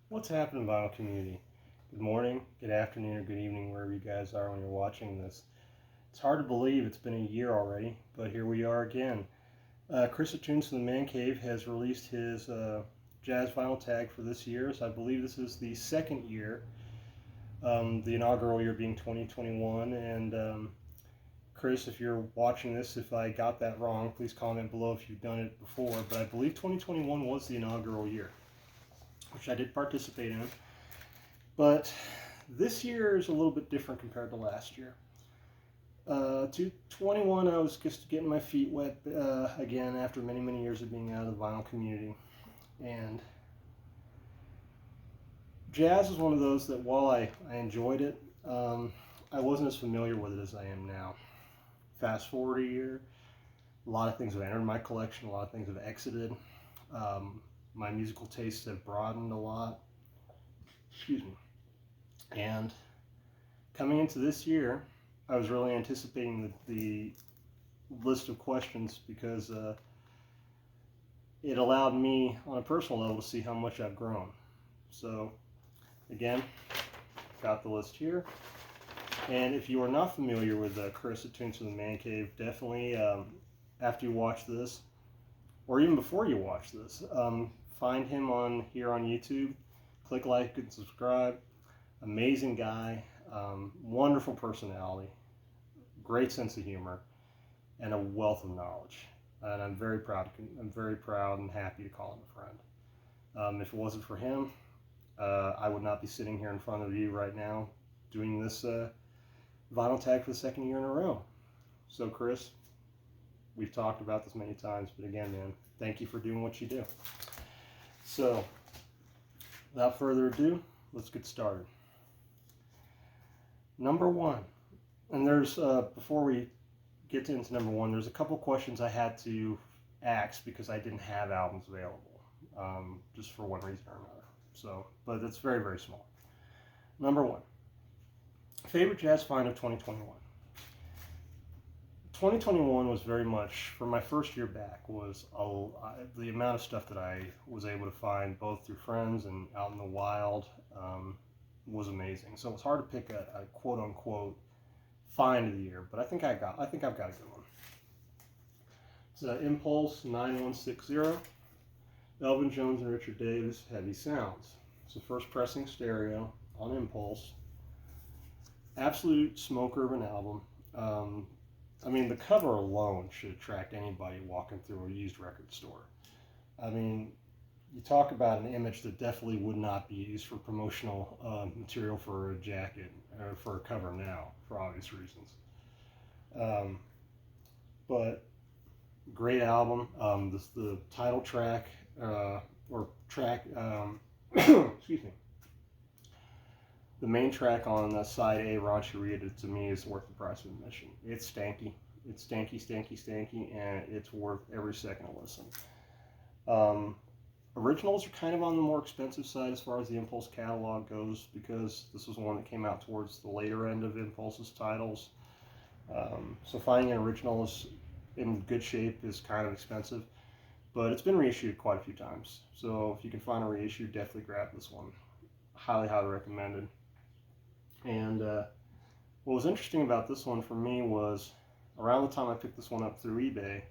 What's happening, vinyl community? Good morning, good afternoon, or good evening, wherever you guys are when you're watching this. It's hard to believe it's been a year already, but here we are again. Chris at Tunes from the Man Cave has released his jazz vinyl tag for this year, so I believe this is the second year, the inaugural year being 2021. And Chris, if you're watching this, if I got that wrong, please comment below if you've done it before. But I believe 2021 was the inaugural year, which I did participate in. But this year is a little bit different compared to last year. To 21, I was just getting my feet wet again after many, many years of being out of the vinyl community. And jazz is one of those that while I enjoyed it, I wasn't as familiar with it as I am now. Fast forward a year, a lot of things have entered my collection, a lot of things have exited. My musical tastes have broadened a lot. Excuse me. And coming into this year, I was really anticipating the list of questions because it allowed me on a personal level to see how much I've grown. So again, got the list here. And if you are not familiar with Chris at Tunes from the Man Cave, definitely after you watch this, or even before you watch this, find him on here on YouTube. Click like and subscribe. Amazing guy, wonderful personality, great sense of humor, and a wealth of knowledge. And I'm very proud. And happy to call him a friend. If it wasn't for him, I would not be sitting here in front of you right now doing this vinyl tag for the second year in a row. So, Chris, we've talked about this many times, but again, man, thank you for doing what you do. So, without further ado, let's get started. Number one, and there's, before we get into number one, there's a couple questions I had to ask because I didn't have albums available, just for one reason or another. So, but it's very, very small. Number one, favorite jazz find of 2021. 2021 was very much, for my first year back, was the amount of stuff that I was able to find, both through friends and out in the wild, was amazing. So it's hard to pick a quote unquote find of the year, but I think I've got a good one. It's Impulse 9160, Elvin Jones and Richard Davis, Heavy Sounds. It's the first pressing stereo on Impulse. Absolute smoker of an album. I mean, the cover alone should attract anybody walking through a used record store. I mean, you talk about an image that definitely would not be used for promotional material for a jacket or for a cover now, for obvious reasons. But great album. The title track excuse me. The main track on side A, Raunchy Read, to me is worth the price of admission. It's stanky. It's stanky, stanky, stanky, and it's worth every second of listen. Originals are kind of on the more expensive side as far as the Impulse catalog goes, because this was one that came out towards the later end of Impulse's titles. So finding an original is in good shape is kind of expensive, but it's been reissued quite a few times. So if you can find a reissue, definitely grab this one. Highly, highly recommended. And what was interesting about this one for me was around the time I picked this one up through eBay,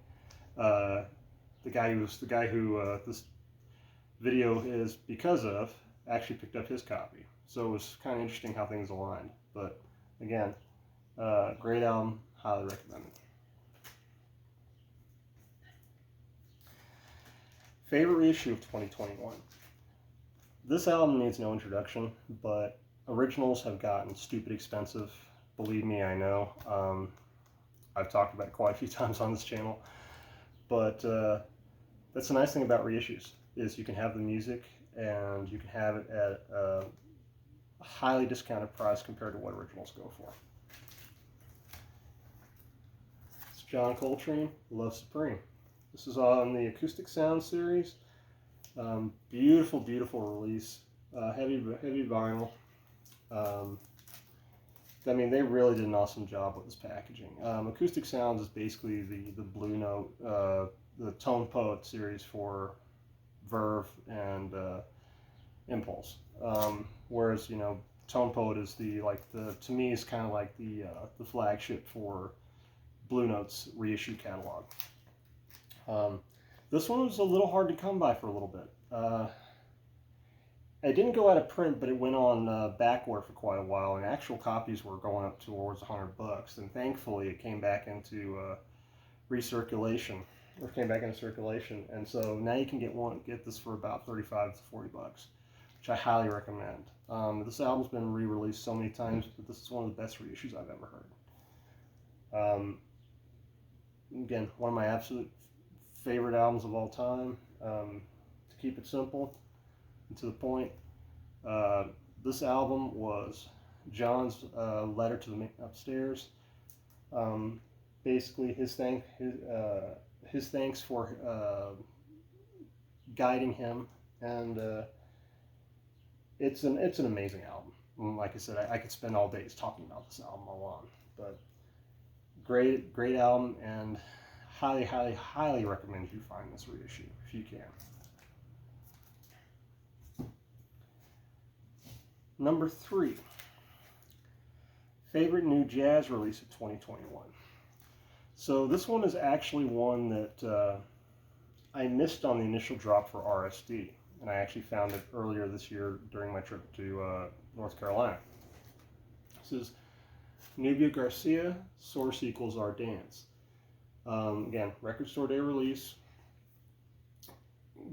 the guy who this video is because of actually picked up his copy. So it was kind of interesting how things aligned. But again, great album, highly recommended. Favorite reissue of 2021. This album needs no introduction, but originals have gotten stupid expensive. Believe me, I know. I've talked about it quite a few times on this channel. But that's the nice thing about reissues, is you can have the music and you can have it at a highly discounted price compared to what originals go for. It's John Coltrane, Love Supreme. This is on the Acoustic Sound series. Beautiful, beautiful release. Heavy vinyl. I mean, they really did an awesome job with this packaging. Acoustic Sounds is basically the Blue Note, the Tone Poet series for Verve and impulse. Whereas, you know, Tone Poet is to me is kind of like the flagship for Blue Note's reissue catalog. This one was a little hard to come by for a little bit. It didn't go out of print, but it went on backward for quite a while, and actual copies were going up towards $100. And thankfully, it came back into recirculation, or came back into circulation. And so now you can get this for about $35 to $40, which I highly recommend. This album's been re-released so many times, but this is one of the best reissues I've ever heard. Again, one of my absolute favorite albums of all time. To keep it simple and to the point, this album was John's letter to the man upstairs. Basically, his thanks for guiding him, and it's an amazing album. And like I said, I could spend all days talking about this album alone, but great album, and highly recommend you find this reissue if you can. Number 3, favorite new jazz release of 2021. So this one is actually one that I missed on the initial drop for RSD, and I actually found it earlier this year during my trip to North Carolina. This is Nubia Garcia, Source Equals Our Dance. Again, record store day release.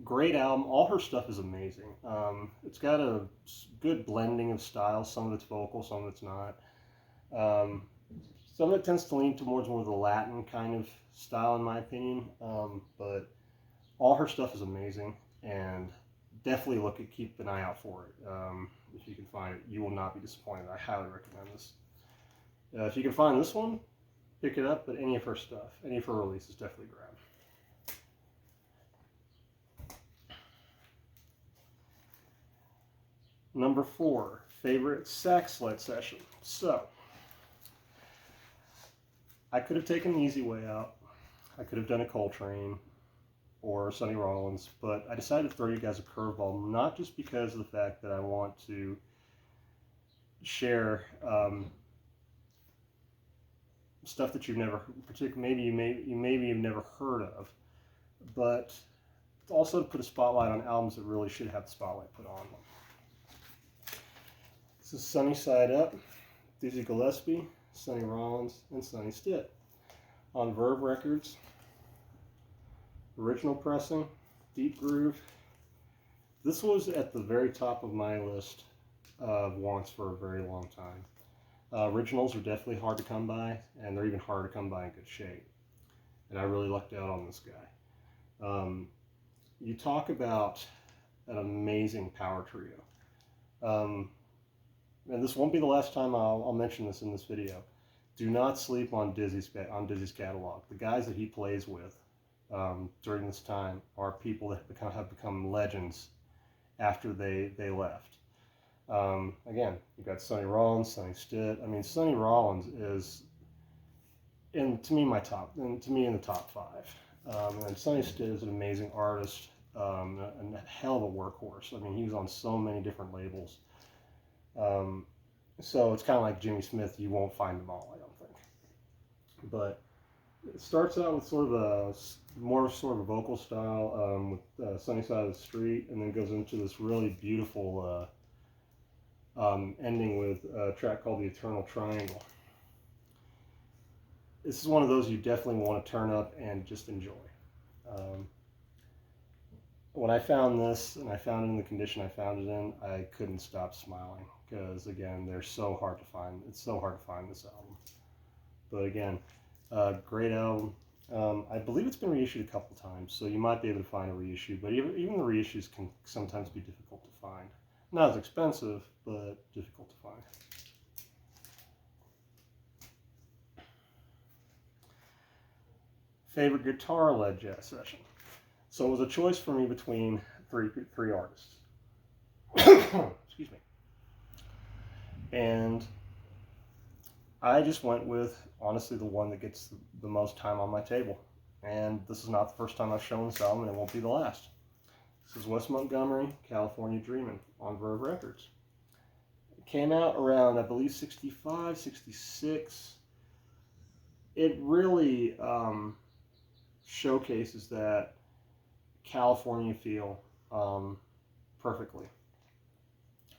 Great album. All her stuff is amazing. It's got a good blending of styles. Some of it's vocal, some of it's not. Some of it tends to lean towards more of the Latin kind of style, in my opinion. But all her stuff is amazing, and definitely keep an eye out for it. If you can find it, you will not be disappointed. I highly recommend this. If you can find this one, pick it up, but any of her stuff, any of her releases, definitely grab. Number 4, favorite sax-led session. So, I could have taken the easy way out. I could have done a Coltrane or Sonny Rollins, but I decided to throw you guys a curveball, not just because of the fact that I want to share stuff that you've never, maybe you've never heard of, but also to put a spotlight on albums that really should have the spotlight put on them. This is Sunny Side Up, Dizzy Gillespie, Sonny Rollins, and Sonny Stitt on Verve Records. Original pressing, deep groove. This was at the very top of my list of wants for a very long time. Originals are definitely hard to come by, and they're even harder to come by in good shape. And I really lucked out on this guy. You talk about an amazing power trio. And this won't be the last time I'll mention this in this video. Do not sleep on Dizzy's catalog. The guys that he plays with during this time are people that have become legends after they left. Again, you've got Sonny Rollins, Sonny Stitt. I mean, Sonny Rollins is, to me in the top 5. And Sonny Stitt is an amazing artist, and a hell of a workhorse. I mean, he was on so many different labels. So it's kind of like Jimmy Smith. You won't find them all, I don't think. But it starts out with more of a vocal style with Sunny Side of the Street, and then goes into this really beautiful ending with a track called The Eternal Triangle. This is one of those you definitely want to turn up and just enjoy. When I found this, and I found it in the condition I found it in, I couldn't stop smiling, because again, they're so hard to find. It's so hard to find this album. But again, great album. I believe it's been reissued a couple times, so you might be able to find a reissue, but even the reissues can sometimes be difficult to find. Not as expensive, but difficult to find. Favorite guitar-led jazz session. So it was a choice for me between three artists. Excuse me. And I just went with, honestly, the one that gets the most time on my table. And this is not the first time I've shown this album, and it won't be the last. This is Wes Montgomery, California Dreamin' on Verve Records. It came out around, I believe, 65, 66. It really showcases that California feel perfectly.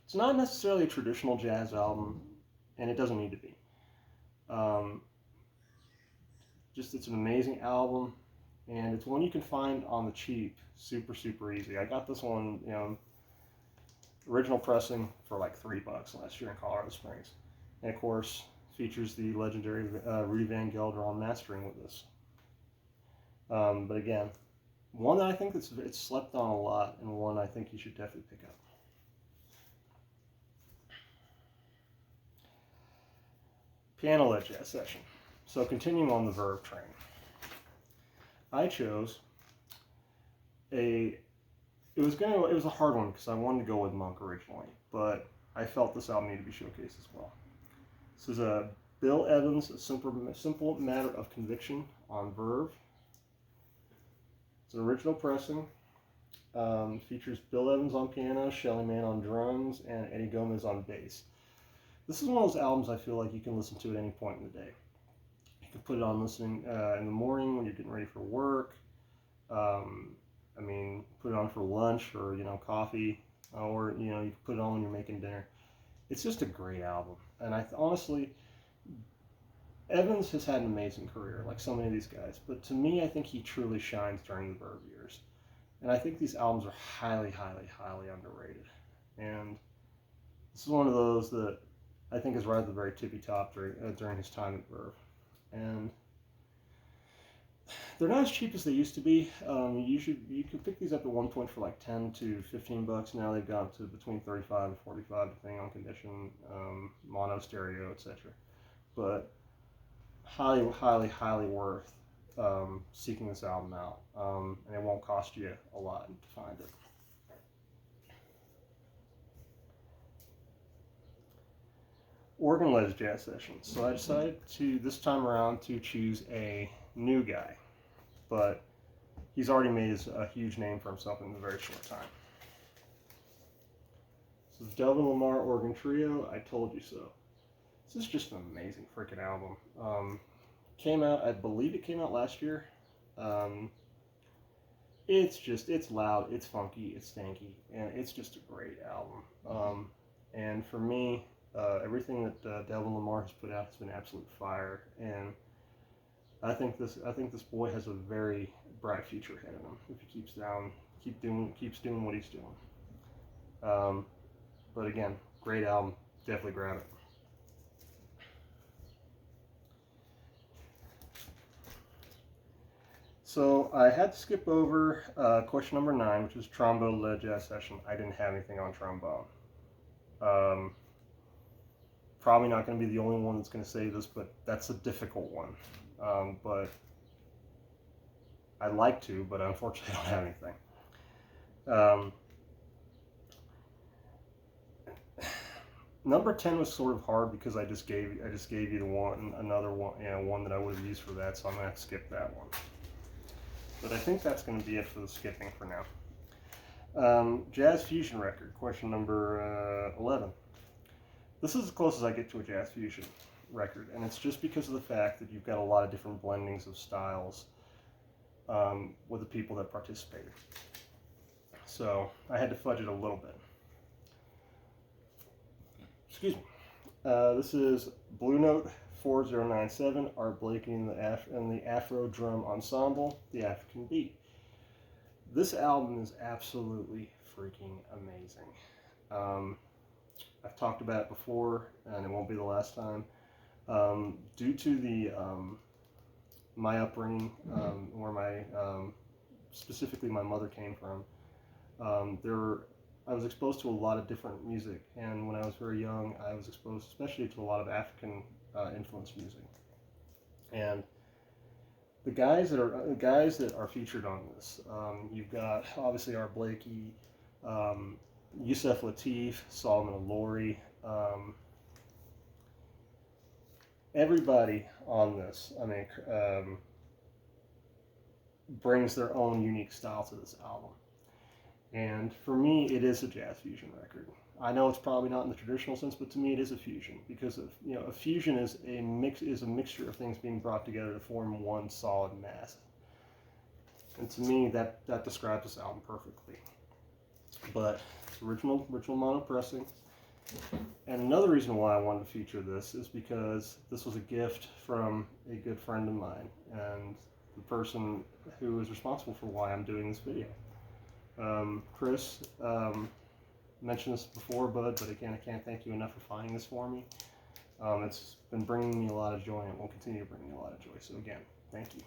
It's not necessarily a traditional jazz album, and it doesn't need to be. Just it's an amazing album, and it's one you can find on the cheap, super, super easy. I got this one, original pressing for like $3 last year in Colorado Springs, and of course features the legendary Rudy Van Gelder on mastering with this. But again, one that I think it's slept on a lot, and one I think you should definitely pick up. Piano-led jazz session. So continuing on the Verve train, I chose it was a hard one because I wanted to go with Monk originally, but I felt this album needed to be showcased as well. This is a Bill Evans, A Simple Matter of Conviction on Verve. It's an original pressing. Features Bill Evans on piano, Shelly Manne on drums, and Eddie Gomez on bass. This is one of those albums I feel like you can listen to at any point in the day. You can put it on listening in the morning when you're getting ready for work. Put it on for lunch or coffee, or you can put it on when you're making dinner. It's just a great album, and honestly, Evans has had an amazing career, like so many of these guys. But to me, I think he truly shines during the Verve years, and I think these albums are highly, highly, highly underrated. And this is one of those that I think is right at the very tippy top during his time at Verve. And they're not as cheap as they used to be. You could pick these up at one point for like $10 to $15. Now they've gone to between $35 and $45, depending on condition, mono, stereo, etc. But highly, highly, highly worth seeking this album out, and it won't cost you a lot to find it. Organ-led jazz sessions. So I decided this time around to choose a new guy, but he's already made a huge name for himself in a very short time. This is Delvin Lamar Organ Trio, I Told You So. This is just an amazing freaking album. I believe it came out last year. It's loud, it's funky, it's stanky, and it's just a great album. And for me, everything that Delvin Lamar has put out has been absolute fire, and I think this boy has a very bright future ahead of him if he keeps doing what he's doing. But again, great album, definitely grab it. So I had to skip over question number 9, which is trombone-led jazz session. I didn't have anything on trombone. Probably not going to be the only one that's going to say this, but that's a difficult one. But I'd like to, but unfortunately I don't have anything. Number 10 was sort of hard because I just gave you another one, one that I would have used for that, so I'm going to have to skip that one. But I think that's going to be it for the skipping for now. Jazz fusion record, question number 11. This is as close as I get to a jazz fusion record, and it's just because of the fact that you've got a lot of different blendings of styles with the people that participated. So I had to fudge it a little bit. Excuse me. This is Blue Note 4097, Art Blakey and the Afro Drum Ensemble, The African Beat. This album is absolutely freaking amazing. I've talked about it before, and it won't be the last time. Due to my upbringing, where specifically my mother came from, I was exposed to a lot of different music, and when I was very young, I was exposed especially to a lot of African influenced music. And the guys that are featured on this, you've got obviously Art Blakey, Yusef Lateef, Solomon Alori, everybody on this, brings their own unique style to this album. And for me, it is a jazz fusion record. I know it's probably not in the traditional sense, but to me, it is a fusion because of, a fusion is a mixture of things being brought together to form one solid mass. And to me, that describes this album perfectly. But it's original mono pressing. And another reason why I wanted to feature this is because this was a gift from a good friend of mine and the person who is responsible for why I'm doing this video. Chris mentioned this before, Bud, but again, I can't thank you enough for finding this for me. It's been bringing me a lot of joy, and it will continue to bring me a lot of joy. So again, thank you.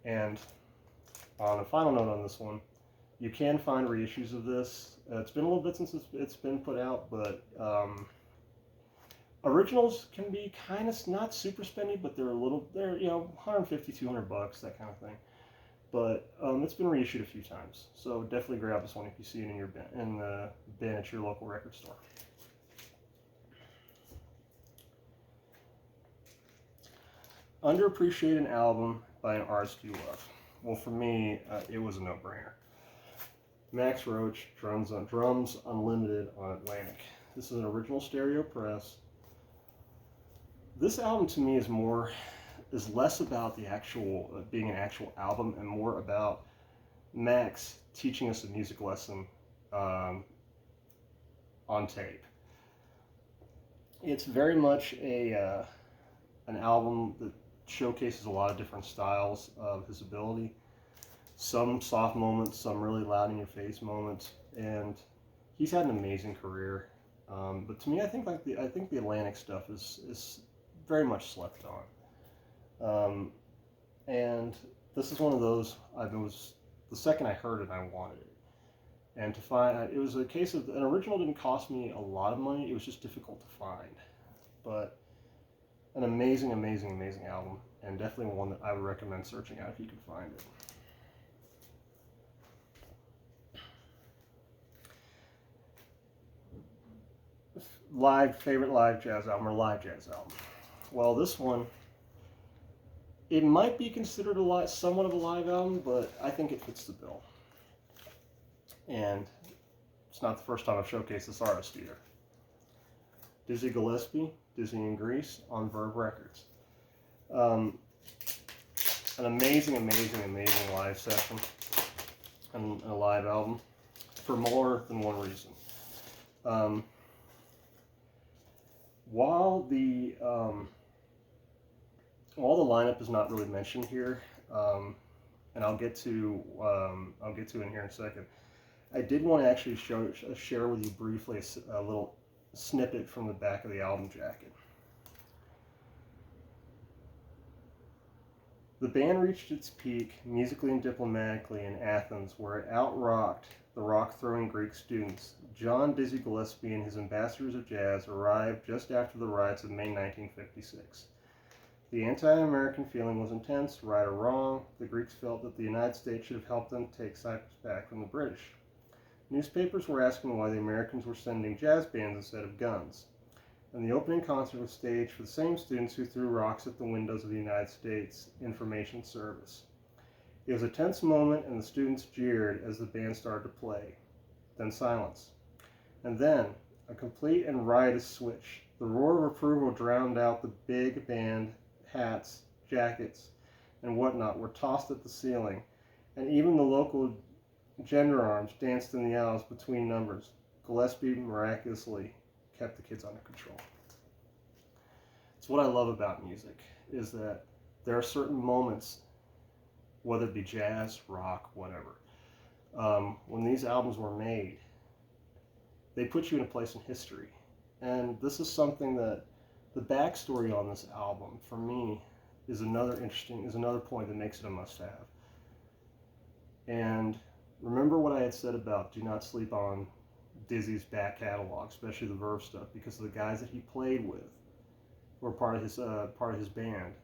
And on a final note on this one, you can find reissues of this. It's been a little bit since it's been put out, but originals can be kind of not super spendy, but they're 150, $200, that kind of thing. But it's been reissued a few times, so definitely grab this one if you see it in the bin at your local record store. Underappreciated album by an artist you love. Well, for me, it was a no-brainer. Max Roach, Drums Unlimited on Atlantic. This is an original stereo press. This album to me is less about the actual being an actual album and more about Max teaching us a music lesson on tape. It's very much an album that showcases a lot of different styles of his ability. Some soft moments, some really loud in your face moments, and he's had an amazing career. But to me, I think the Atlantic stuff is very much slept on. And this is one of those. The second I heard it, I wanted it. And to find it was a case of an original didn't cost me a lot of money. It was just difficult to find, but an amazing album, and definitely one that I would recommend searching out if you can find it. Favorite live jazz album. Well, this one, it might be considered somewhat of a live album, but I think it fits the bill. And it's not the first time I've showcased this artist either. Dizzy Gillespie, Dizzy in Greece on Verve Records. An amazing live session and a live album for more than one reason. While the lineup is not really mentioned here, and I'll get to it in here in a second, I did want to actually share with you briefly a little snippet from the back of the album jacket. The band reached its peak musically and diplomatically in Athens, where it out-rocked the rock-throwing Greek students. John Dizzy Gillespie and his ambassadors of jazz arrived just after the riots of May 1956. The anti-American feeling was intense. Right or wrong, the Greeks felt that the United States should have helped them take Cyprus back from the British. Newspapers were asking why the Americans were sending jazz bands instead of guns. And the opening concert was staged for the same students who threw rocks at the windows of the United States Information Service. It was a tense moment, and the students jeered as the band started to play. Then silence. And then, a complete and riotous switch. The roar of approval drowned out the big band. Hats, jackets, and whatnot were tossed at the ceiling, and even the local gendarmes danced in the aisles between numbers. Gillespie miraculously kept the kids under control. It's what I love about music, is that there are certain moments, whether it be jazz, rock, whatever, when these albums were made, they put you in a place in history. And this is something that the backstory on this album, for me, is another point that makes it a must-have. And remember what I had said about do not sleep on Dizzy's back catalog, especially the Verve stuff, because the guys that he played with were part of his band,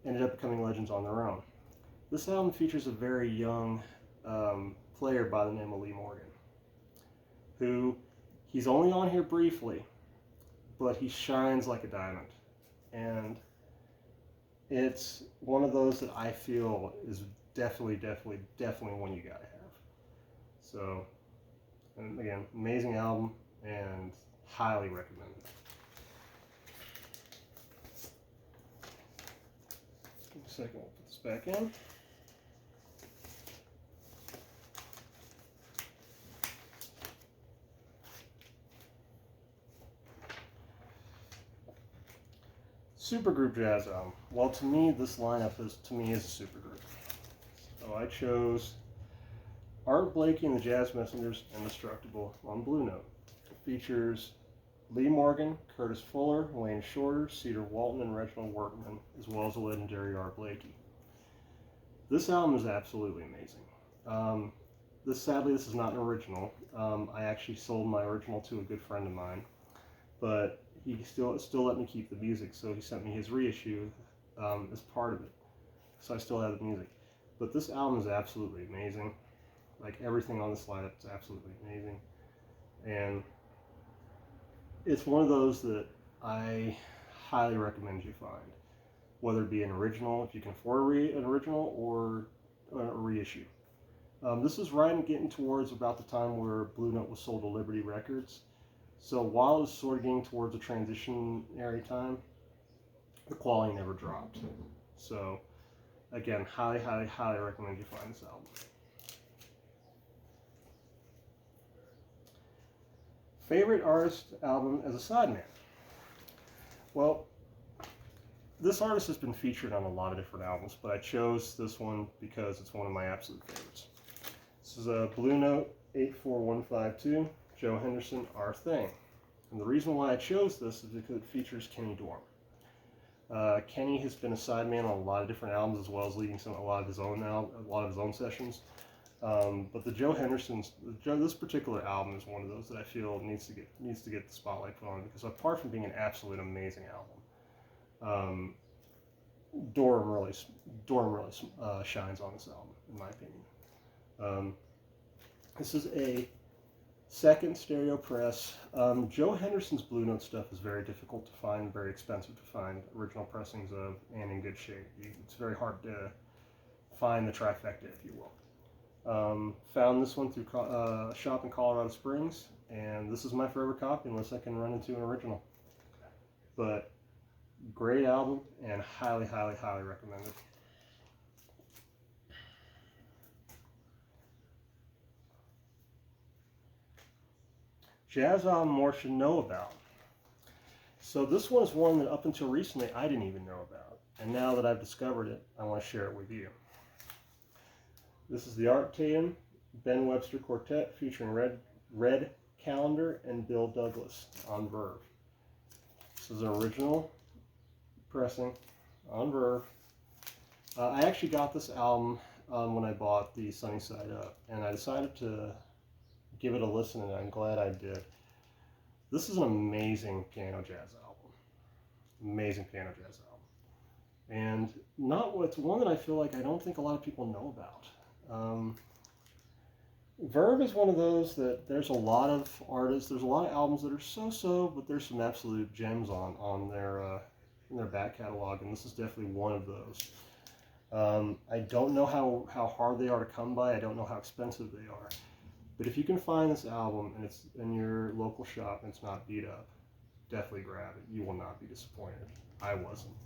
ended up becoming legends on their own. This album features a very young player by the name of Lee Morgan, who he's only on here briefly, but he shines like a diamond. And it's one of those that I feel is definitely one you gotta have. So, and again, amazing album and highly recommended. Give me a second, we'll put this back in. Supergroup jazz album. Well, to me, this lineup is a supergroup. So I chose Art Blakey and the Jazz Messengers Indestructible on Blue Note. It features Lee Morgan, Curtis Fuller, Wayne Shorter, Cedar Walton, and Reginald Workman, as well as the legendary Art Blakey. This album is absolutely amazing. Sadly, this is not an original. I actually sold my original to a good friend of mine, but he still let me keep the music, so he sent me his reissue as part of it. So I still have the music. But this album is absolutely amazing. Like, everything on this lineup is absolutely amazing. And it's one of those that I highly recommend you find. Whether it be an original, if you can afford an original, or a reissue. This is right getting towards about the time where Blue Note was sold to Liberty Records. So while it was sort of getting towards a transitionary time, the quality never dropped. So again, highly recommend you find this album. Favorite artist album as a sideman? Well, this artist has been featured on a lot of different albums, but I chose this one because it's one of my absolute favorites. This is a Blue Note 84152, Joe Henderson, Our Thing. And the reason why I chose this is because it features Kenny Dorham. Kenny has been a sideman on a lot of different albums, as well as leading a lot of his own sessions. But the Joe Henderson's, this particular album is one of those that I feel needs to get the spotlight put on, because apart from being an absolute amazing album, Dorham really shines on this album, in my opinion. This is a second stereo press. Joe Henderson's Blue Note stuff is very difficult to find, very expensive to find original pressings of, and in good shape. It's very hard to find the trifecta, if you will. Found this one through a shop in Colorado Springs, and this is my forever copy unless I can run into an original. But great album, and highly recommended. Jazz album more should know about. So this one is one that up until recently I didn't even know about, and now that I've discovered it, I want to share it with you. This is the Art Tatum Ben Webster Quartet featuring Red Callender and Bill Douglas on Verve. This is an original pressing on Verve. I actually got this album when I bought the Sunny Side Up, and I decided to give it a listen, and I'm glad I did. This is an amazing piano jazz album. Amazing piano jazz album. And it's one that I feel like I don't think a lot of people know about. Verve is one of those that there's a lot of artists, there's a lot of albums that are so-so, but there's some absolute gems on their in their back catalog, and this is definitely one of those. I don't know how hard they are to come by. I don't know how expensive they are. But if you can find this album and it's in your local shop and it's not beat up, definitely grab it. You will not be disappointed. I wasn't.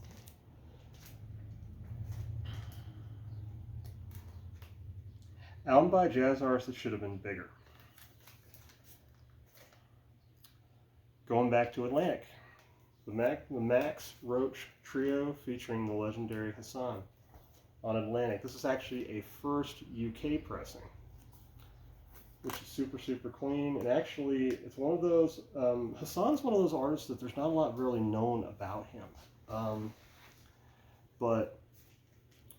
Album by a jazz artist that should have been bigger. Going back to Atlantic. The Max Roach Trio featuring the legendary Hassan on Atlantic. This is actually a first UK pressing, which is super clean. And actually, it's one of those, Hassan's one of those artists that there's not a lot really known about him. But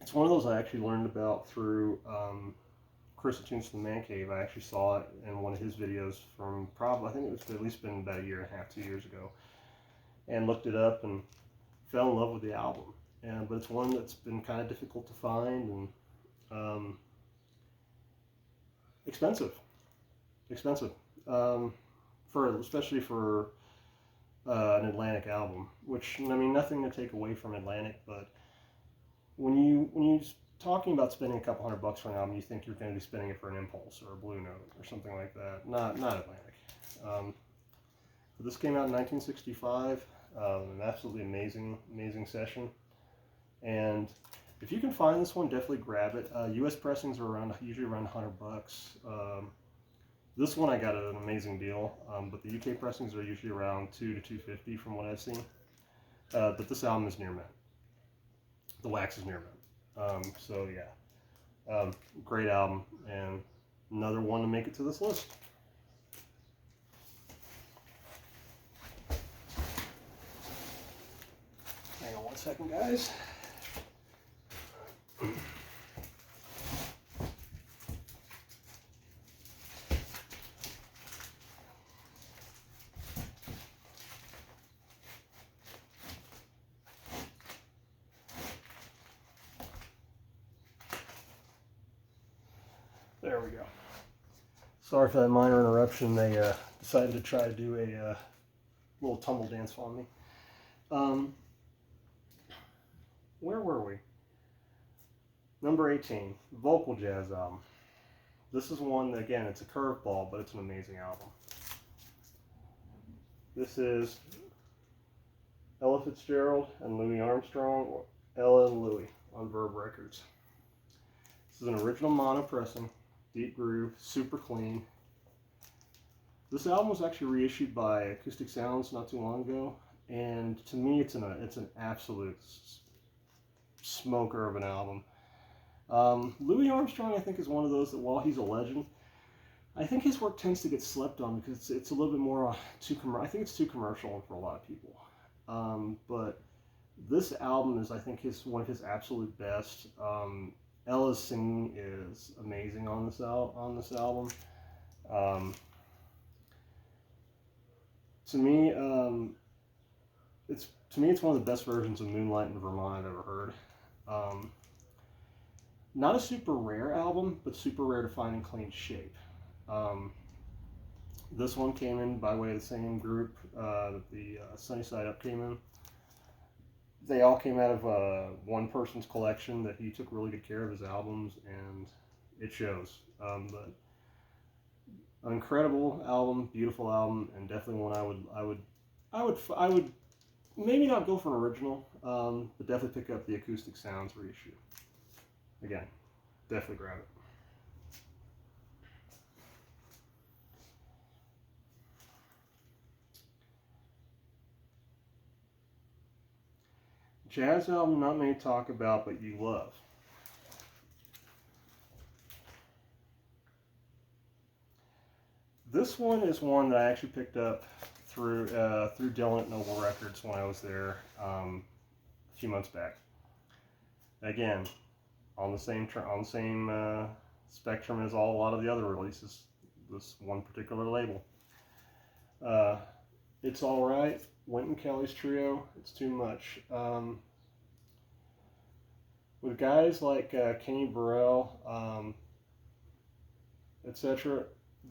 it's one of those I actually learned about through Chris Attunes to the Man Cave. I actually saw it in one of his videos from I think it was at least been about a year and a half, 2 years ago, and looked it up and fell in love with the album. But it's one that's been kind of difficult to find and expensive, especially for an Atlantic album. Which, I mean, nothing to take away from Atlantic, but when you talking about spending a couple $100 for an album, you think you're going to be spending it for an Impulse or a Blue Note or something like that. Not Atlantic. But this came out in 1965. An absolutely amazing session. And if you can find this one, definitely grab it. U.S. pressings are usually around $100. This one I got at an amazing deal, but the UK pressings are usually around $200 to $250 from what I've seen. But this album is near mint. The wax is near mint. So yeah, great album and another one to make it to this list. Hang on one second, guys. There we go. Sorry for that minor interruption. They decided to try to do a little tumble dance on me. Where were we? Number 18, Vocal Jazz album. This is one that, again, it's a curveball, but it's an amazing album. This is Ella Fitzgerald and Louis Armstrong, or Ella and Louis on Verb Records. This is an original mono pressing, deep groove, super clean. This album was actually reissued by Acoustic Sounds not too long ago, and to me it's an absolute smoker of an album. Louis Armstrong, I think, is one of those that, while he's a legend, I think his work tends to get slept on because it's a little bit more I think it's too commercial for a lot of people. But this album is, I think, one of his absolute best. Ella's singing is amazing on this album. To me, it's one of the best versions of Moonlight in Vermont I've ever heard. Not a super rare album, but super rare to find in clean shape. This one came in by way of the same group that the Sunny Side Up came in. They all came out of one person's collection that he took really good care of his albums, and it shows. But an incredible album, beautiful album, and definitely one I would maybe not go for an original, but definitely pick up the Acoustic Sounds reissue. Again, definitely grab it. Jazz album not many talk about, but you love. This one is one that I actually picked up through Dylan at Noble Records when I was there a few months back. Again, on the same spectrum as a lot of the other releases. This one particular label. It's all right. Wynton Kelly's Trio. It's too much. With guys like Kenny Burrell, etc.,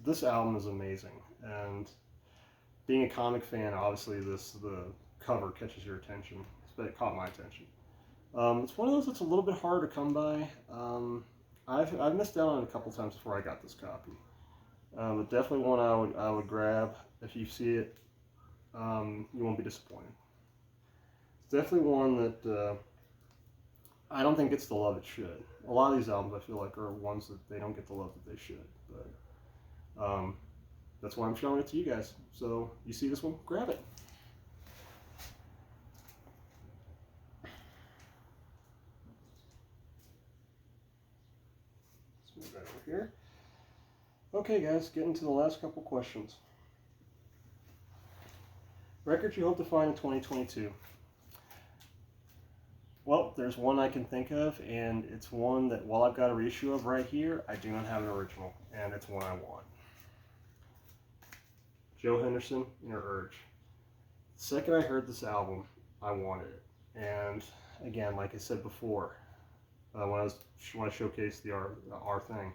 this album is amazing. And being a comic fan, obviously the cover catches your attention. It caught my attention. It's one of those that's a little bit hard to come by. I've missed out on it a couple times before I got this copy. But definitely one I would grab. If you see it, you won't be disappointed. It's definitely one that I don't think gets the love it should. A lot of these albums I feel like are ones that they don't get the love that they should. But that's why I'm showing it to you guys. So you see this one, grab it. Let's move that over here. Okay guys, getting to the last couple questions. Records you hope to find in 2022. Well, there's one I can think of, and it's one that, while I've got a reissue of right here, I do not have an original, and it's one I want. Joe Henderson, Inner Urge. The second I heard this album, I wanted it. And again, like I said before, when I showcased the our thing,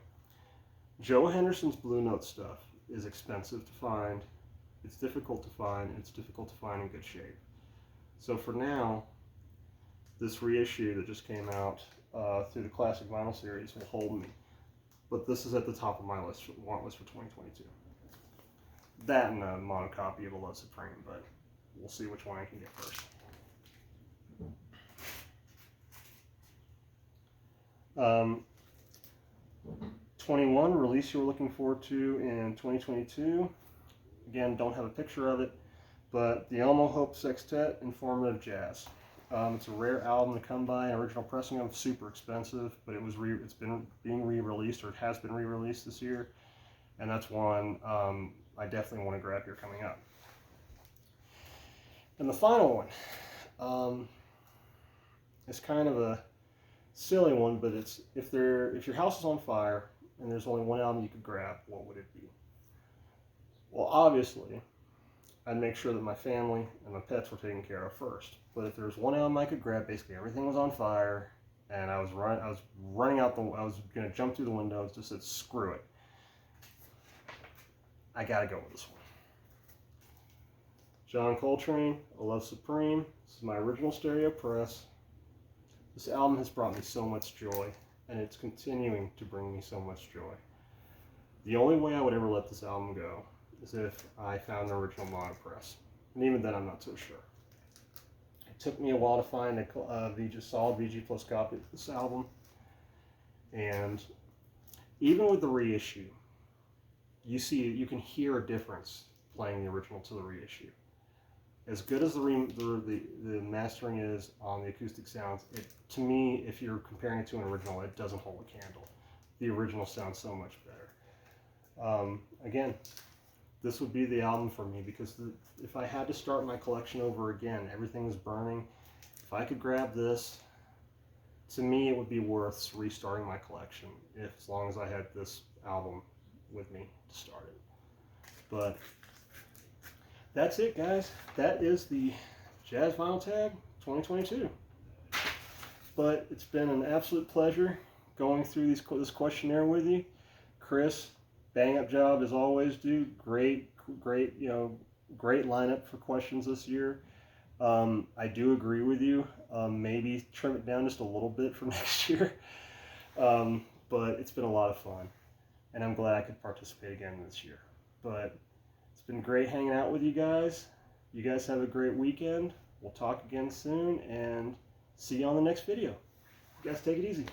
Joe Henderson's Blue Note stuff is expensive to find. It's difficult to find, and it's difficult to find in good shape. So for now, this reissue that just came out through the classic vinyl series will hold me. But this is at the top of my list, want list for 2022. That and a monocopy of a Love Supreme, but we'll see which one I can get first. 21 release you're looking forward to in 2022. Again, don't have a picture of it, but the Elmo Hope Sextet Informative Jazz. It's a rare album to come by. An original pressing of super expensive, but it's been being re-released, or it has been re-released this year, and that's one I definitely want to grab here coming up. And the final one is kind of a silly one, but it's if your house is on fire and there's only one album you could grab, what would it be? Well, obviously, I'd make sure that my family and my pets were taken care of first. But if there was one album I could grab, basically everything was on fire, and I was running out I was gonna jump through the window and just said screw it. I gotta go with this one. John Coltrane, A Love Supreme. This is my original stereo press. This album has brought me so much joy, and it's continuing to bring me so much joy. The only way I would ever let this album go is if I found the original monopress. And even then, I'm not so sure. It took me a while to find a solid VG Plus copy of this album. And even with the reissue, you can hear a difference playing the original to the reissue. As good as the mastering is on the acoustic sounds, to me, if you're comparing it to an original, it doesn't hold a candle. The original sounds so much better. Again, this would be the album for me, because if I had to start my collection over again, everything was burning. If I could grab this, to me it would be worth restarting my collection, as long as I had this album with me to start it. But that's it, guys. That is the Jazz Vinyl Tag 2022. But it's been an absolute pleasure going through this questionnaire with you. Chris, bang up job as always, dude. Great lineup for questions this year. I do agree with you. Maybe trim it down just a little bit for next year. But it's been a lot of fun, and I'm glad I could participate again this year. But it's been great hanging out with you guys. You guys have a great weekend. We'll talk again soon, and see you on the next video. You guys take it easy.